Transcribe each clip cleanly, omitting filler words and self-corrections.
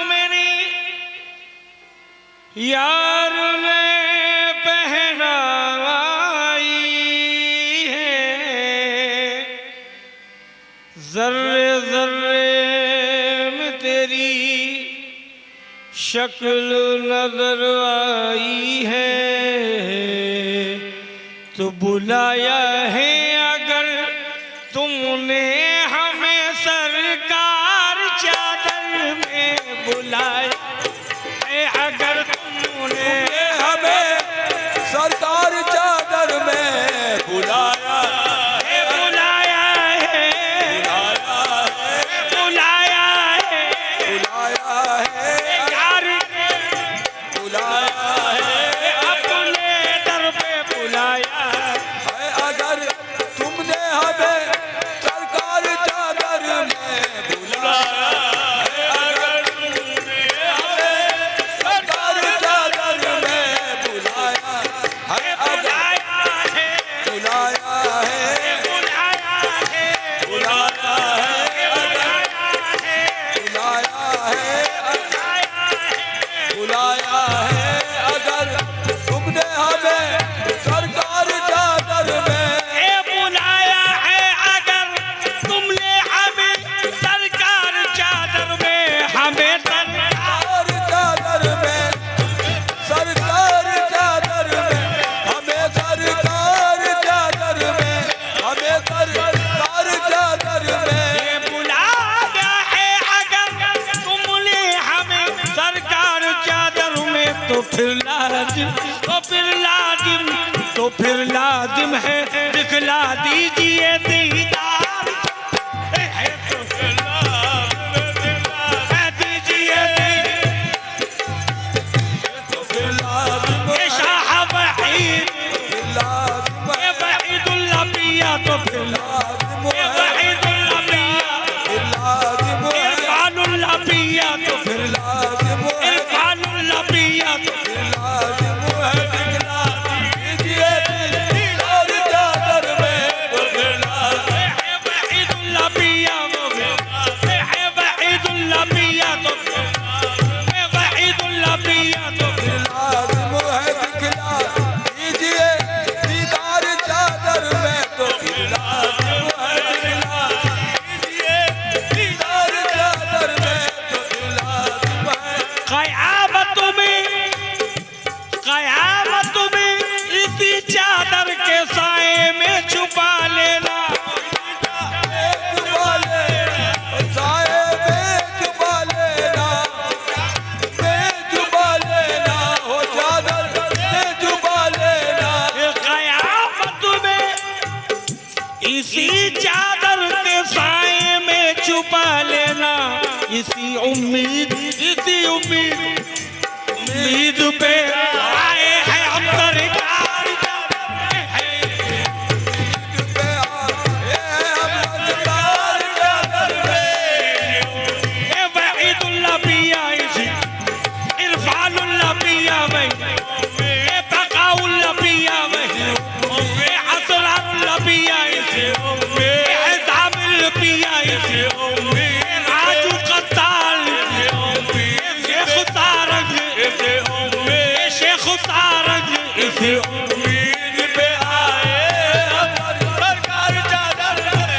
मेरी यार ने पहनाई है, जर्रे जर्रे में तेरी शक्ल नजर आई है। तो बुलाया है अगर तुमने हमें सरकार चादर में बुलाया है, अगर तुमने हमें सरकार चादर में बुलाया है, बुलाया है, बुलाया है, बुलाया है, यार बुलाया है, अपने दर पे बुलाया है। अगर तुमने हमें सरकार चादर में बुलाया है, अगर तुमने हमें सरकार चादर में बुलाया है, बुलाया है, बुलाया है, बुलाया है, बुलाया है, बुलाया है, बुलाया है, अगर तुमने हमें सरकार चादर में बुलाया है, अगर तुमने हमें सरकार चादर में, हमें सरकार चादर में, सरकार चादर में, हमें सरकार चादर में, हमें सरकार चादर में बुलाया है, अगर तुमने हमें सरकार चादर में, तो फिर लाजिम, तो फिर लाजिम, तो फिर लाजिम है दिखला दीजिए दीदार, तो फिर लाजिम है दीजिए तो फिर लाजिम है, शाह वहीद, लाजिम है, वहीदुल्लाह पिया, तो फिर लाजिम है, वहीदुल्लाह पिया, लाजिम है, इरफानुल्लाह पिया, तो फिर लाजिम है, इरफानुल्लाह पिया, तो लाजिम है, दिखला दीजिए दीदार चादर में, तो फिर लाजिम वहीदुल्लाह पिया, वहीदुल्लाह पिया, तो वहीदुल्लाह पिया, तो लाजिम है, दिखला दीजिए दीदार चादर में, तो फिर लाजिम है, दिखला दीजिए दीदार चादर में, तो फिर लाजिम है, क़यामत में इसी चादर के साए में छुपा लेना, छुपा लेना, साए में छुपा लेना, में छुपा लेना, हो चादर में छुपा लेना, क़यामत में इसी चादर के साए में छुपा लेना, इसी उम्मीद पे आए हैं हम सरकार पे आए हम सरकार चादर में, वहीदुल्लाह पिया, इरफानुल्लाह पिया, बकाउल्लाह पिया, असरारुल्लाह पिया, एहसामुल पिया, राजू कत्ताल, शेख तारक, शेख तारक, इसी उम्मीद पे आए हम सरकार चादर में,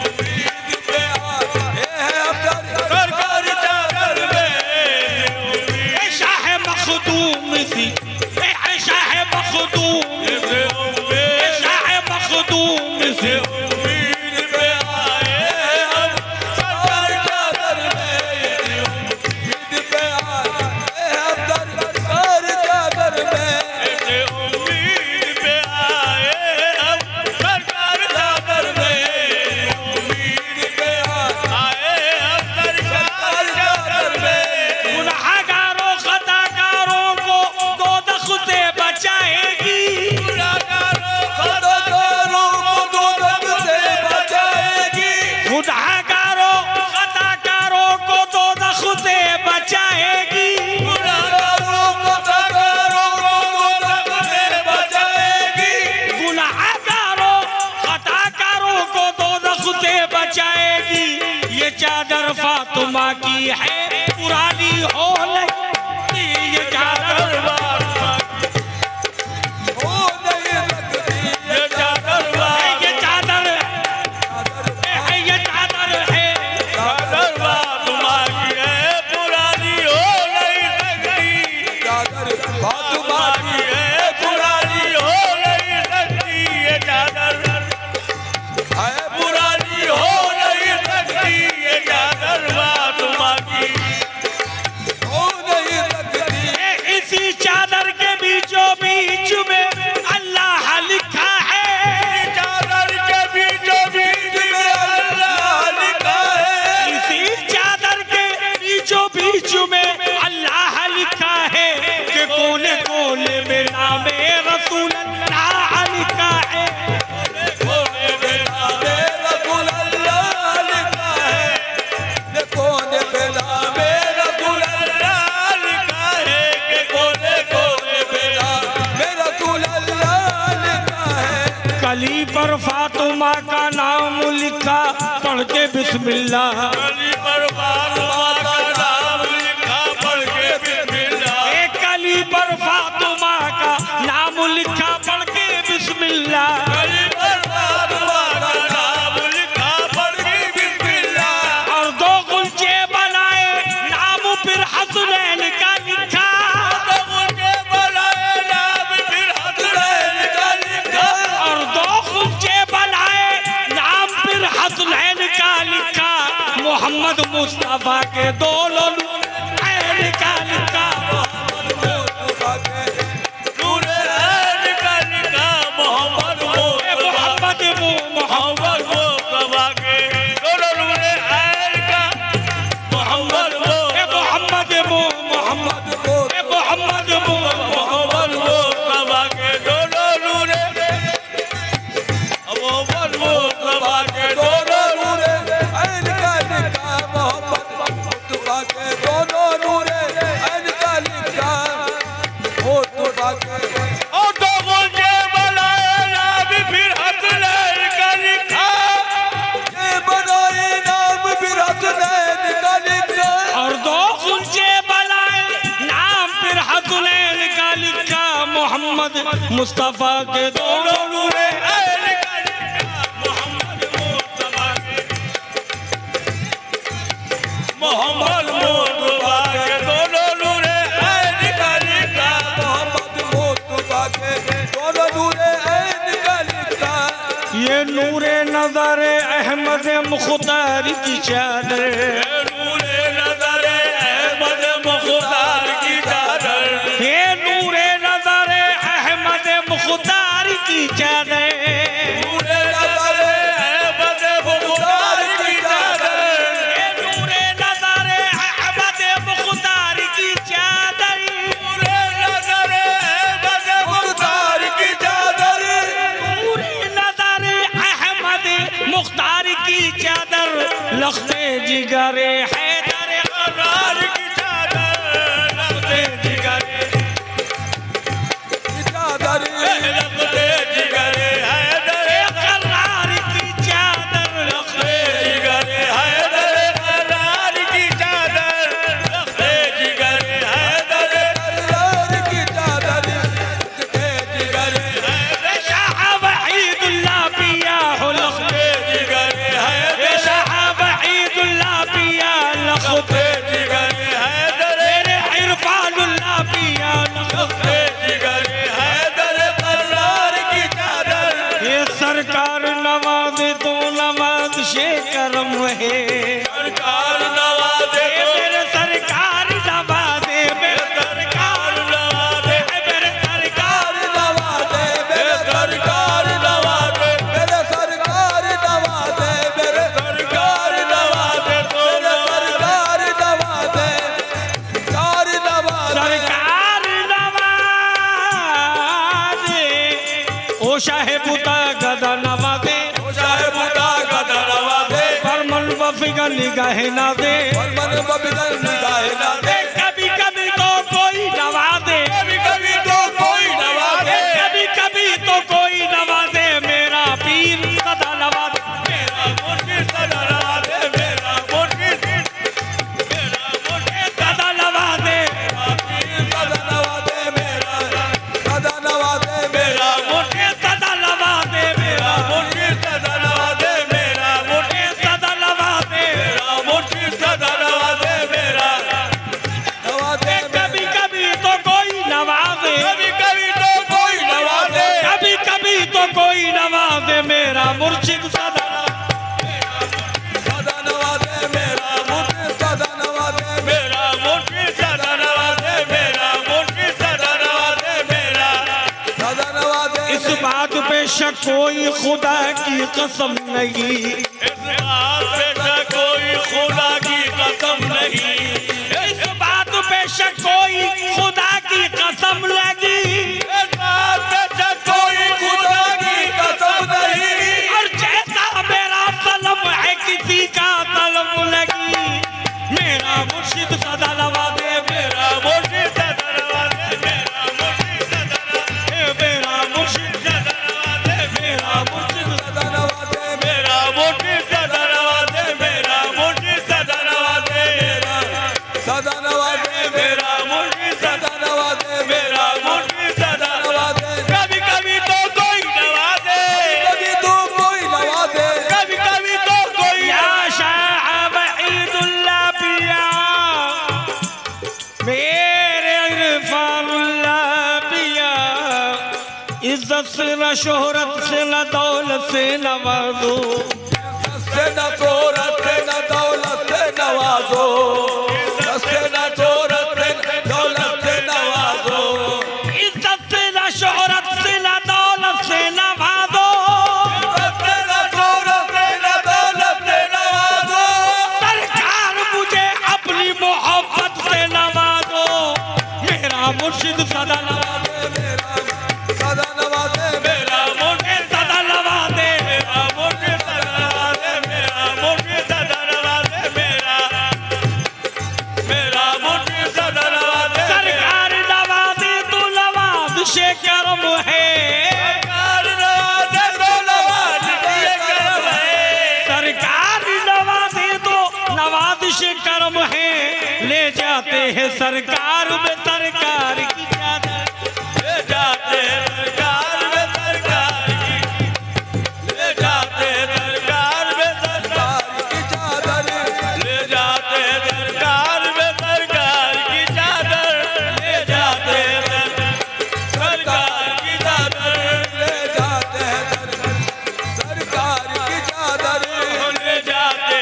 उम्मीद पे आए हम सरकार चादर में, शाह मखदूम सी, शाह मखदूम, शाह मखदूम सी, उम्मीद पे आए हम सरकार चादर में, उम्मीद पे आए हम सरकार चादर में, उम्मीद पे आए हम सरकार चादर में, उम्मीद पे आए हम सरकार चादर में, गुनाहगारों खताकारों को दोज़ख से बचाएगी, खताकारों को दोज़ख से बचाएगी, गुनाहगारों खताकारों को दोज़ख से बचाएगी, गुनाहगारों को दोज़ख से बचाएगी, गुनाहगारों खताकारों को दोज़ख से बचाएगी। ये चादर फातिमा की है, बिस्मिल्लाह। कली पर फातिमा का नाम लिखा पढ़ के बिस्मिल्लाह। एक कली पर फातिमा का नाम लिखा पढ़ के बिस्मिल्लाह। कली पर फातिमा का नाम लिखा पढ़ के बिस्मिल्लाह। और दो गुलचे बनाए नाम फिर हसनैन का लिखा। तो उनके बनाए नाम फिर हसनैन का लिखा। और दो गुलचे बनाए नाम फिर हसनैन का लिखा। मोहम्मद मुस्तफा के दोनों ऐन का लिखा। मुस्तफा के नूरे ऐन का लिखा मोहम्मद मोहम्मद मोहम्मद मुस्तफा के दोनों नूरे ऐन का मोहम्मद मोहम्मद मोहम्मद मोहम्मद मुस्तफा के दोनों नूरे मोहम्मद मुस्तफा के दोनों नूरे ऐन का लिखा। मोहम्मद मुस्तफा के दोनों नूरे ऐन का लिखा। मुस्तफा के और दो मुझे बनाए नाम फिर हसनैन का लिखा। ये बनाए नाम फिर हसनैन का लिखा। और दो गुलचे बनाए नाम फिर हसनैन का लिखा। मोहम्मद मुस्तफा के दोनों नूरे ऐन का लिखा मोहम्मद मुस्तफा के मोहम्मद मुस्तफा के दोनों नूरे ऐन का लिखा। मोहम्मद मुस्तफा के दोनों नूरे ऐन का लिखा। ये नूरे नजर अहमद मुख्तार की चादर। नूरे नजर अहमद मुख्तार की चादर। ये नूरे नजर अहमद मुख्तार की चादर। नूरे नजर अहमद मुख्तार की चादर। ये नूरे नजर अहमद मुख्तार की चादर। नूरे नजर अहमद मुख्तार की चादर। नूरे नजर अहमद मुख्तार की चादर। लख्ते जिगरे हैदर करार की चादर। लख्ते जिगरे चादर लखते जिगरे हैदर करार की चादर। लखते जिगरे हैदर करार की चादर। लखते जिगरे हैदर करार की चादर। लखते जिगरे शाह वहीदुल्लाह पिया हो लख्ते जिगरे हैदर। शाह वहीदुल्लाह पिया लख्ते जिगरे हैदर मेरे इरफानुल्लाह पिया लख्ते जिगरे हैदर करार की चादर। ये सरकार नवाज तो नवाज शे करम है। सरकार नवाजे ये मेरे सरकार नवाजे मेरे सरकार नवाजे मेरे सरकार नवाजे मेरे सरकार नवाजे मेरे सरकार नवाजे मेरे सरकार नवाजे मेरे सरकार नवाजे कार नवाजे सरकार नवाजे ओ शाहे पुता गदा नवाजे साहेब का गदा नवाजे परमन वफिका निगाह ना दे। और मन बबिदल निगाह ना दे। कभी कभी तो कोई नवाजे कभी कभी तो कोई नवाजे कभी कभी तो कोई नवाजे मेरा पीर सदा नवाजे। मेरा मुर्शिद सदा नवाजे मेरा मुर्शिद मेरा मुर्शिद सदा नवाजे गदा नवाजे मेरा गदा नवाजे मेरा मेरा मुर्शिद सदा नवाजे मेरा मुर्शिद सदा नवाजे मेरा मुर्शिद सदा नवाजे मेरा मुर्शिद सदा नवाजे मेरा नवाजे कभी कभी तो कोई नवाजे कभी कभी तो कोई नवाजे कभी कभी तो कोई नवाजे मेरा मुर्शिद सदा गदा नवाजे मेरा मुझे गदा नवाजे मेरा मुर्शिद सदा नवाजे मेरा मुर्शिद सदा नवाजे मेरा गदा नवाजे इस बात पे शक कोई खुदा की कसम नहीं। इस बात पे शक कोई खुदा की कसम नहीं। इस बात पे शक कोई खुदा की कसम लगी। इस बात पे शक कोई खुदा की कसम नहीं। और जैसा मेरा तलब है किसी का तलब लगी। मेरा मुर्शिद सदा नवाजे मेरा मुर्शिद सदा नवाजे मेरा मुर्शिद सदा नवाजे मेरा मुर्शिद सदा नवाजे मेरा मुर्शिद गदा नवाजे मेरा मुर्शिद सदा नवाजे मेरा सदा नवाजे मेरा मुर्शिद सदा नवाजे मेरा मुर्शिद सदा नवाजे कभी कभी तो कोई नवाजे कभी तो कोई नवाजे कभी कभी तो कोई या शाह वहीदुल्लाह पिया मेरे इरफानुल्लाह पिया इज्जत से न शोहरत से न दौलत से नवाजो से न शोहरत से न दौलत से नवाजो से न शोहरत से दौलत से नवाजो इज्जत से न शोहरत से न दौलत से नवाजो से न शोहरत से न दौलत से नवाजो सरकार मुझे अपनी मोहब्बत से नवाजो मेरा मुर्शिद सदा नवाजे सदा नवाजे मेरा मुर्शिद सदा नवाजे मेरा मुर्शिद सदा नवाजे मेरा मुर्शिद सदा नवाजे मेरा मुर्शिद सदा नवाजे सरकार नवाजे तो नवाज से करम है सरकार नवाजे तो नवाज ये करम है सरकार नवाजे तो नवाज से करम है ले जाते हैं सरकार में सरकार की चादर ले जाते सरकार में सरकार की ले जाते सरकार में सरकार की चादर ले जाते सरकार में सरकार की चादर ले जाते सरकार की चादर ले जाते हैं सरकार की चादर ले जाते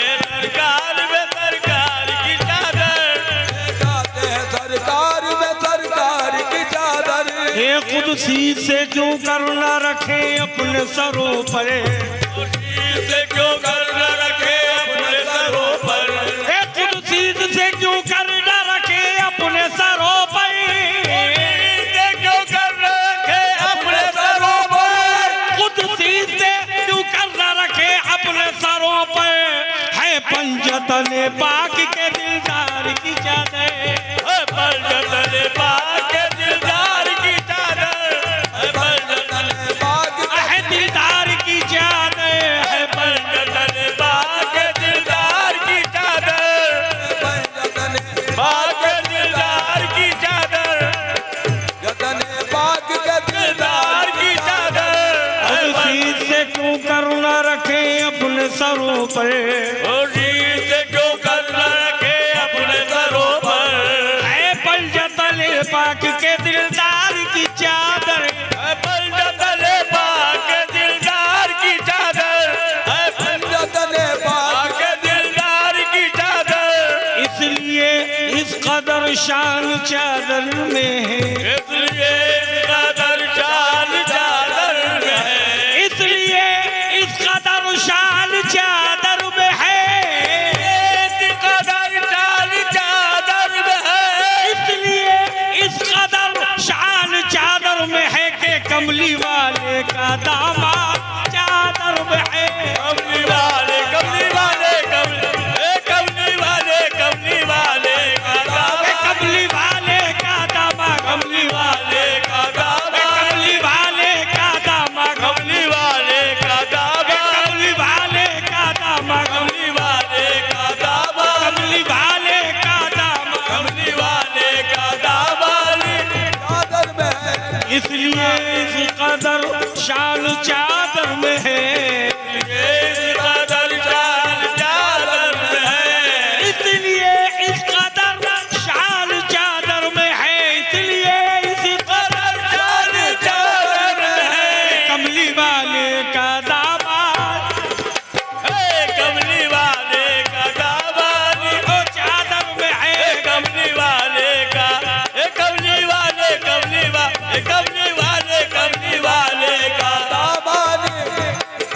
सरकार में सरकार की चादर ले जाते हैं सरकार में सरकार की चादर हे कुदसी से क्यों करुणा रखे अपने सरों पर से क्यों कर न रखे अपने सरों पर हे कुदसी से क्यों करुणा रखे अपने सरों पर से क्यों कर न रखे अपने सरों पर कुदसी से क्यों करुणा रखे अपने सरों पर है पंजतन पाक के दिलदार की चादर पंजतन पाक के दिलदार की चादर पंजतन बाग है दिलदार की चादर है पंजतन पाक के दिलदार की चादर जतन पाक के दिलदार की चादर जतन बाग के दिलदार की चादर कुदसी से क्यों करुणा रखे अपने सरों पर से क्यों कर न रखे अपने सरों पर है पंजतन पाक के दिलदार की चादर पंजतन पाक के दिलदार की चादर जतन बाग पाक के दिलदार की चादर इसलिए इस कदर शान चादर में है इसलिए कदर शान चादर में है इसलिए इस कदर शान चादर में है कदर शान चादर में है इसलिए इस कदर शान चादर में है कि कमली वाले का दामा चादर में है कमली वाले कमली वाले कमली वाले कमली वाले का दावा कमली वाले का दामा कमली वाले का दावा कमली वाले का दामा कमली वाले का दावा कमली वाले का दामा कमली वाले का दावा कमली वाले का दामा कमली वाले का दावा चादर में है इसलिए इस कदर शान चादर में है कदर शान चादर में है इसलिए इस कदर शान चादर में है इसलिए इस कदर शान चादर में है कमली वाले का दामाद कमली वाले का दावा ओ चादर में है कमली वाले का कमली वाले कमली वाले कमली वाले कमली वाले का दामानी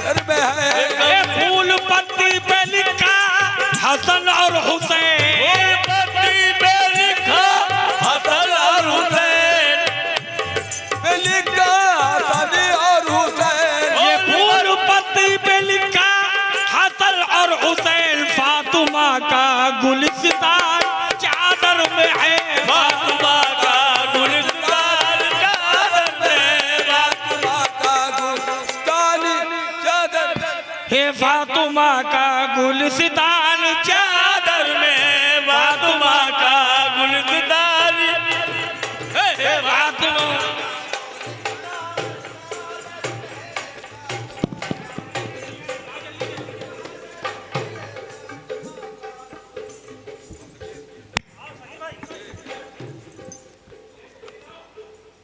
घर में है ए फूल पत्ती पे लिखा हसन और हुसैन पत्ती पे लिखा हसन और हुसैन लिखा हसन और हुसैन ये फूल पत्ती पे लिखा हसन और हुसैन फातिमा का गुलिस्तान चादर में है फातिमा का गुलिस्तान चादर में फातिमा का गुलिस्तान चादर हे फातिमा का गुलिस्तान